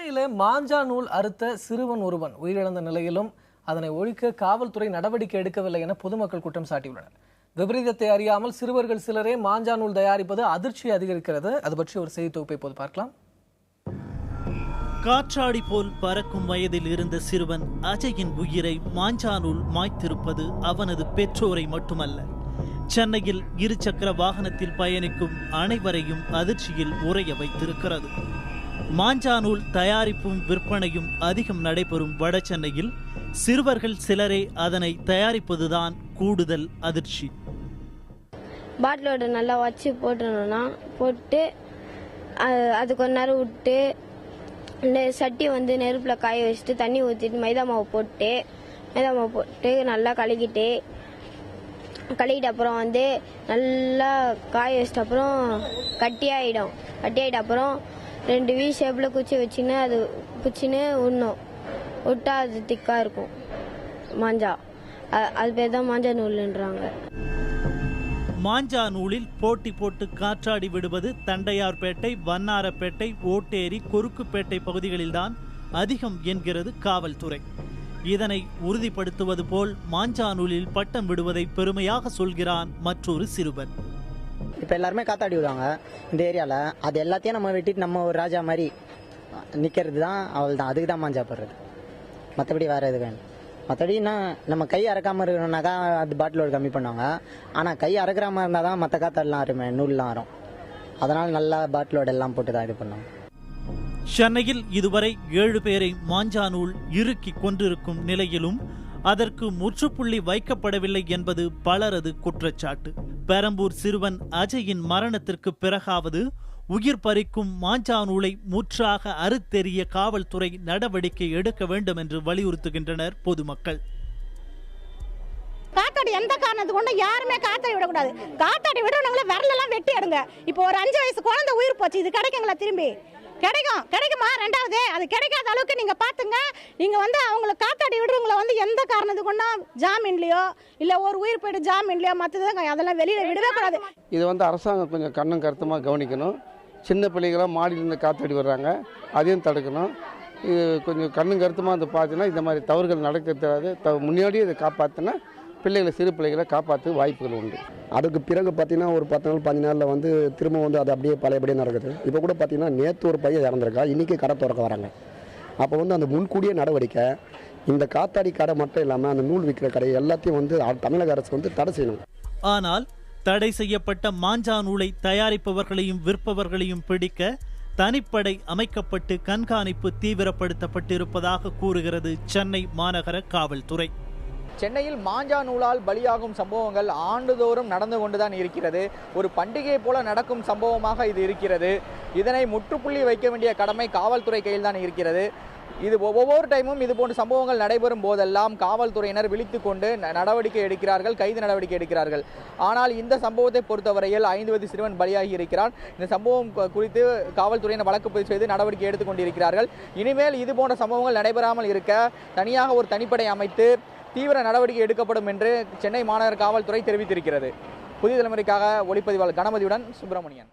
சென்னையில மாஞ்சா நூல் அறுத்த சிறுவன் ஒருவன் உயிரிழந்த நிலையிலும் அதனை ஒழிக்க காவல்துறை நடவடிக்கை எடுக்கவில்லை என பொதுமக்கள் குற்றம் சாட்டியுள்ளனர். விபரீதத்தை அறியாமல் சிறுவர்கள் சிலரே மாஞ்சா நூல் தயாரிப்பது அதிர்ச்சியை அதிகரிக்கிறது. அது பற்றி ஒரு செய்தி தொகுப்பை இப்போது பார்க்கலாம். காற்றாடி போல் பறக்கும் வயதில் இருந்த சிறுவன் அஜயின் உயிரை மாஞ்சா நூல் மாய்த்திருப்பது அவனது பெற்றோரை மட்டுமல்ல, சென்னையில் இருசக்கர வாகனத்தில் பயணிக்கும் அனைவரையும் அதிர்ச்சியில் உறைய வைத்திருக்கிறது. மாஞ்சா நூல் தயாரிப்பும் விற்பனையும் அதிகம் நடைபெறும் வட சென்னையில் சிறுவர்கள் சிலரே அதனை தயாரிப்பதுதான் கூடுதல் அதிர்ச்சி. பாட்டிலோட நல்லா வச்சு போட்டு அது கொஞ்ச நேரம் விட்டு சட்டி நெருப்பில் காய வச்சுட்டு தண்ணி ஊற்றிட்டு மைதா மாவு போட்டு நல்லா கலக்கிட்டு அப்புறம் நல்லா காய வச்சிட்ட அப்புறம் கட்டியாயிட்ட அப்புறம் 2 வீ ஷேப்பில் குச்சி வச்சுன்னு அது குச்சின்னு விட்டா அது திக்காக இருக்கும் மாஞ்சா. அது பேர் தான் மாஞ்சா நூல்ன்றாங்க. மாஞ்சா நூலில் போட்டி போட்டு காற்றாடி விடுவது தண்டையார்பேட்டை, வண்ணாரப்பேட்டை, ஓட்டேரி, கொருக்குப்பேட்டை பகுதிகளில்தான் அதிகம் என்கிறது காவல்துறை. இதனை உறுதிப்படுத்துவது போல் மாஞ்சா நூலில் பட்டம் விடுவதை பெருமையாக சொல்கிறான் மற்றொரு சிறுவன். இப்போ எல்லாருமே காத்தாடி விடுவாங்க இந்த ஏரியாவில். அது எல்லாத்தையும் நம்ம வெட்டிட்டு நம்ம ஒரு ராஜா மாதிரி நிற்கிறது தான். அவள் தான் அதுக்கு தான் மாஞ்சா போடுறது, மற்றபடி வேறு எது வேணும். மற்றபடினா நம்ம கை அறக்காமல் இருக்கணும்னாக்கா அது பாட்டிலோடு கம்மி பண்ணுவாங்க. ஆனால் கை அறக்கிறாமல் இருந்தால் தான் மற்ற காத்தாடெலாம் வருமே, நூல்லாம் வரும். அதனால் நல்லா பாட்டிலோடு எல்லாம் போட்டு தான் இது பண்ணுவாங்க. சென்னையில் இதுவரை 7 பேரை மாஞ்சா நூல் இறுக்கி கொண்டிருக்கும் நிலையிலும் அதற்கு முற்றுப்புள்ளி வைக்கப்படவில்லை என்பது பலரது குற்றச்சாட்டு. பெரம்பூர் சிறுவன் அஜயின் மரணத்திற்கு பிறகாவது உயிர் பறிக்கும் மாஞ்சா நூலை முற்றாக அறுத்தெறிய காவல்துறை நடவடிக்கை எடுக்க வேண்டும் என்று வலியுறுத்துகின்றனர் பொதுமக்கள். காத்தாடி எந்த காரணத்து கொண்டு யாருமே காத்தாடி விடக்கூடாது. காத்தாடி விடுறவங்களை விரலெல்லாம் வெட்டி எடுங்க. இப்போ ஒரு 5 வயசு குழந்தை உயிர் போச்சு, இது கிடைக்குங்களா? திரும்பி கிடைக்குமா? ரெண்டாவது அது கிடைக்காத அளவுக்கு நீங்க பாத்துங்க. நீங்க அவங்களை காத்தாடி விடுறவங்களை எந்த காரணத்து கொண்டா ஜாமீன்லயோ இல்ல ஒரு உயிர் போயிட்டு ஜாமீன்லயோ மற்றது அதெல்லாம் வெளியில விடவே கூடாது. இது அரசாங்கம் கொஞ்சம் கண்ணும் கருத்துமா கவனிக்கணும். சின்ன பிள்ளைகளாம் மாடியிலிருந்து காத்தாடி வர்றாங்க, அதையும் தடுக்கணும். இது கொஞ்சம் கண்ணும் கருத்துமா பார்த்தீங்கன்னா இந்த மாதிரி தவறுகள் நடக்கிறது. முன்னாடியே இதை காப்பாற்றினா பிள்ளைகளை, சிறு பிள்ளைகளை காப்பாற்ற வாய்ப்புகள் உண்டு. அதுக்கு பிறகு பார்த்தீங்கன்னா ஒரு 10 நாள் 15 நாளில் திரும்ப அது அப்படியே பழையபடியே நடக்குது. இப்போ கூட பார்த்தீங்கன்னா நேற்று ஒரு பையன் இறந்துருக்கா, இன்றைக்கி கடை திறக்க வராங்க. அப்போ அந்த முன்கூடிய நடவடிக்கை இந்த காத்தாடி கடை மட்டும் இல்லாமல் அந்த நூல் விற்கிற கடை எல்லாத்தையும் தமிழக அரசு தடை செய்யணும். ஆனால் தடை செய்யப்பட்ட மாஞ்சா நூலை தயாரிப்பவர்களையும் விற்பவர்களையும் பிடிக்க தனிப்படை அமைக்கப்பட்டு கண்காணிப்பு தீவிரப்படுத்தப்பட்டிருப்பதாக கூறுகிறது சென்னை மாநகர காவல்துறை. சென்னையில் மாஞ்சா நூலால் பலியாகும் சம்பவங்கள் ஆண்டுதோறும் நடந்து கொண்டுதான் இருக்கிறது. ஒரு பண்டிகை போல நடக்கும் சம்பவமாக இது இருக்கிறது. இதனை முற்றுப்புள்ளி வைக்க வேண்டிய கடமை காவல்துறை கையில் தான் இருக்கிறது. இது ஒவ்வொரு டைமும் இது போன்ற சம்பவங்கள் நடைபெறும் போதெல்லாம் காவல்துறையினர் விழித்து கொண்டு நடவடிக்கை எடுக்கிறார்கள், கைது நடவடிக்கை எடுக்கிறார்கள். ஆனால் இந்த சம்பவத்தை பொறுத்தவரையில் 5 வயது சிறுவன் பலியாகி இருக்கிறார். இந்த சம்பவம் குறித்து காவல்துறையினர் வழக்கு பதிவு செய்து நடவடிக்கை எடுத்துக் கொண்டிருக்கிறார்கள். இனிமேல் இது போன்ற சம்பவங்கள் நடைபெறாமல் இருக்க தனியாக ஒரு தனிப்படை அமைத்து தீவிர நடவடிக்கை எடுக்கப்படும் என்று சென்னை மாநகர காவல்துறை தெரிவித்திருக்கிறது. புதிய தலைமுறைக்காக ஒளிப்பதிவாளர் கணபதியுடன் சுப்பிரமணியன்.